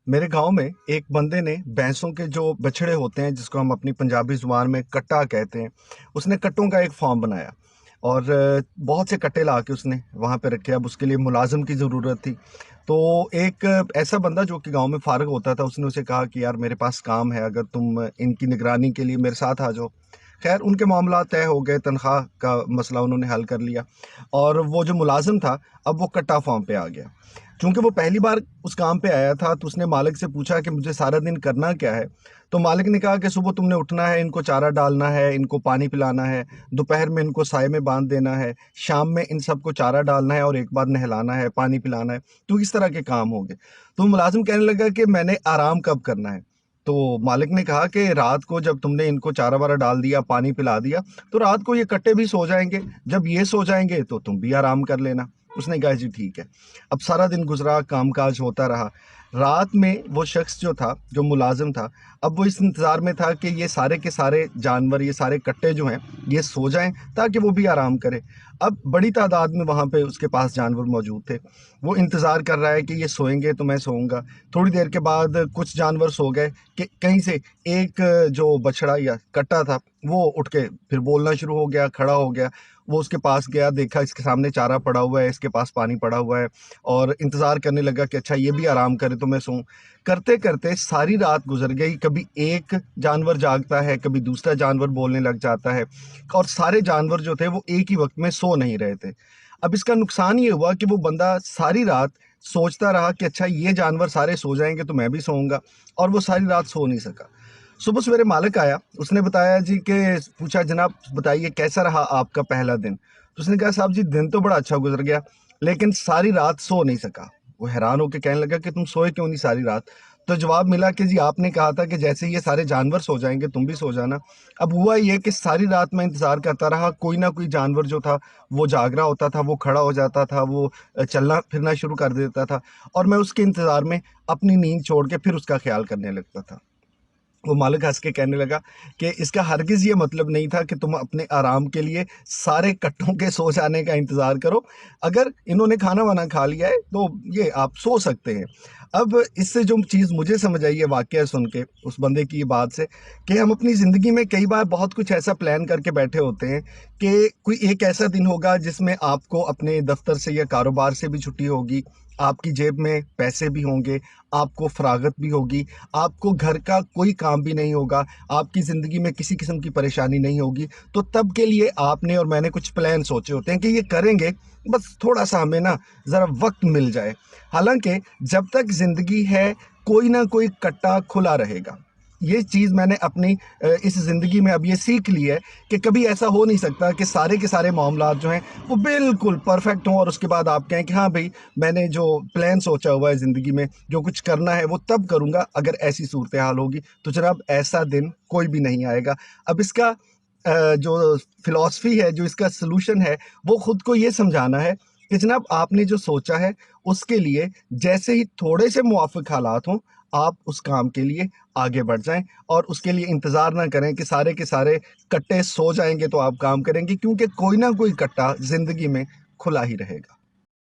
میرے گاؤں میں ایک بندے نے بھینسوں کے جو بچڑے ہوتے ہیں جس کو ہم اپنی پنجابی زبان میں کٹا کہتے ہیں، اس نے کٹوں کا ایک فارم بنایا اور بہت سے کٹے لا کے اس نے وہاں پہ رکھے۔ اب اس کے لیے ملازم کی ضرورت تھی، تو ایک ایسا بندہ جو کہ گاؤں میں فارغ ہوتا تھا، اس نے اسے کہا کہ یار میرے پاس کام ہے، اگر تم ان کی نگرانی کے لیے میرے ساتھ آ جاؤ۔ خیر ان کے معاملات طے ہو گئے، تنخواہ کا مسئلہ انہوں نے حل کر لیا اور وہ جو ملازم تھا اب وہ کٹا فارم پہ آ گیا۔ چونکہ وہ پہلی بار اس کام پہ آیا تھا تو اس نے مالک سے پوچھا کہ مجھے سارا دن کرنا کیا ہے، تو مالک نے کہا کہ صبح تم نے اٹھنا ہے، ان کو چارہ ڈالنا ہے، ان کو پانی پلانا ہے، دوپہر میں ان کو سائے میں باندھ دینا ہے، شام میں ان سب کو چارہ ڈالنا ہے اور ایک بار نہلانا ہے، پانی پلانا ہے۔ تو اس طرح کے کام ہوں گے۔ تو ملازم کہنے لگا کہ میں نے آرام کب کرنا ہے؟ تو مالک نے کہا کہ رات کو جب تم نے ان کو چارہ وارہ ڈال دیا، پانی پلا دیا، تو رات کو یہ کٹے بھی سو جائیں گے، جب یہ سو جائیں گے تو تم بھی آرام کر لینا۔ اس نے کہا جی ٹھیک ہے۔ اب سارا دن گزرا، کام کاج ہوتا رہا۔ رات میں وہ شخص جو تھا، جو ملازم تھا، اب وہ اس انتظار میں تھا کہ یہ سارے کے سارے جانور، یہ سارے کٹے جو ہیں یہ سو جائیں تاکہ وہ بھی آرام کرے۔ اب بڑی تعداد میں وہاں پہ اس کے پاس جانور موجود تھے، وہ انتظار کر رہا ہے کہ یہ سوئیں گے تو میں سوؤں گا۔ تھوڑی دیر کے بعد کچھ جانور سو گئے کہ کہیں سے ایک جو بچڑا یا کٹا تھا وہ اٹھ کے پھر بولنا شروع ہو گیا، کھڑا ہو گیا۔ وہ اس کے پاس گیا، دیکھا اس کے سامنے چارہ پڑا ہوا ہے، اس کے پاس پانی پڑا ہوا ہے، اور انتظار کرنے لگا کہ اچھا یہ بھی آرام کرے تو میں سوؤں۔ کرتے کرتے ساری رات گزر گئی، کبھی ایک جانور جاگتا ہے، کبھی دوسرا جانور بولنے لگ جاتا ہے، اور سارے جانور جو تھے وہ ایک ہی وقت میں سو نہیں رہے تھے۔ اب اس کا نقصان یہ ہوا کہ وہ بندہ ساری رات سوچتا رہا کہ اچھا یہ جانور سارے سو جائیں گے تو میں بھی سوؤں گا، اور وہ ساری رات سو نہیں سکا۔ صبح سویرے مالک آیا، اس نے بتایا جی کہ پوچھا جناب بتائیے کیسا رہا آپ کا پہلا دن؟ تو اس نے کہا صاحب جی دن تو بڑا اچھا گزر گیا لیکن ساری رات سو نہیں سکا۔ وہ حیران ہو کے کہنے لگا کہ تم سوئے کیوں نہیں ساری رات؟ تو جواب ملا کہ جی آپ نے کہا تھا کہ جیسے یہ سارے جانور سو جائیں گے تم بھی سو جانا۔ اب ہوا یہ کہ ساری رات میں انتظار کرتا رہا، کوئی نہ کوئی جانور جو تھا وہ جاگ رہا ہوتا تھا، وہ کھڑا ہو جاتا تھا، وہ چلنا پھرنا شروع کر دیتا تھا، اور میں اس کے انتظار میں اپنی نیند چھوڑ کے پھر اس کا خیال کرنے لگتا تھا۔ وہ مالک ہنس کے کہنے لگا کہ اس کا ہرگز یہ مطلب نہیں تھا کہ تم اپنے آرام کے لیے سارے کٹوں کے سو جانے کا انتظار کرو، اگر انہوں نے کھانا وانا کھا لیا ہے تو یہ آپ سو سکتے ہیں۔ اب اس سے جو چیز مجھے سمجھ آئی ہے واقعہ سن کے اس بندے کی یہ بات سے، کہ ہم اپنی زندگی میں کئی بار بہت کچھ ایسا پلان کر کے بیٹھے ہوتے ہیں کہ کوئی ایک ایسا دن ہوگا جس میں آپ کو اپنے دفتر سے یا کاروبار سے بھی چھٹی ہوگی، آپ کی جیب میں پیسے بھی ہوں گے، آپ کو فراغت بھی ہوگی، آپ کو گھر کا کوئی کام بھی نہیں ہوگا، آپ کی زندگی میں کسی قسم کی پریشانی نہیں ہوگی، تو تب کے لیے آپ نے اور میں نے کچھ پلان سوچے ہوتے ہیں کہ یہ کریں گے، بس تھوڑا سا ہمیں نا ذرا وقت مل جائے۔ حالانکہ جب تک زندگی ہے کوئی نہ کوئی کٹا کھلا رہے گا۔ یہ چیز میں نے اپنی اس زندگی میں اب یہ سیکھ لی ہے کہ کبھی ایسا ہو نہیں سکتا کہ سارے کے سارے معاملات جو ہیں وہ بالکل پرفیکٹ ہوں اور اس کے بعد آپ کہیں کہ ہاں بھئی میں نے جو پلان سوچا ہوا ہے زندگی میں، جو کچھ کرنا ہے وہ تب کروں گا اگر ایسی صورتحال ہوگی۔ تو جناب ایسا دن کوئی بھی نہیں آئے گا۔ اب اس کا جو فلاسفی ہے، جو اس کا سلوشن ہے، وہ خود کو یہ سمجھانا ہے کہ جناب آپ نے جو سوچا ہے اس کے لیے جیسے ہی تھوڑے سے موافق حالات ہوں آپ اس کام کے لیے آگے بڑھ جائیں، اور اس کے لیے انتظار نہ کریں کہ سارے کے سارے کٹے سو جائیں گے تو آپ کام کریں گے، کیونکہ کوئی نہ کوئی کٹا زندگی میں کھلا ہی رہے گا۔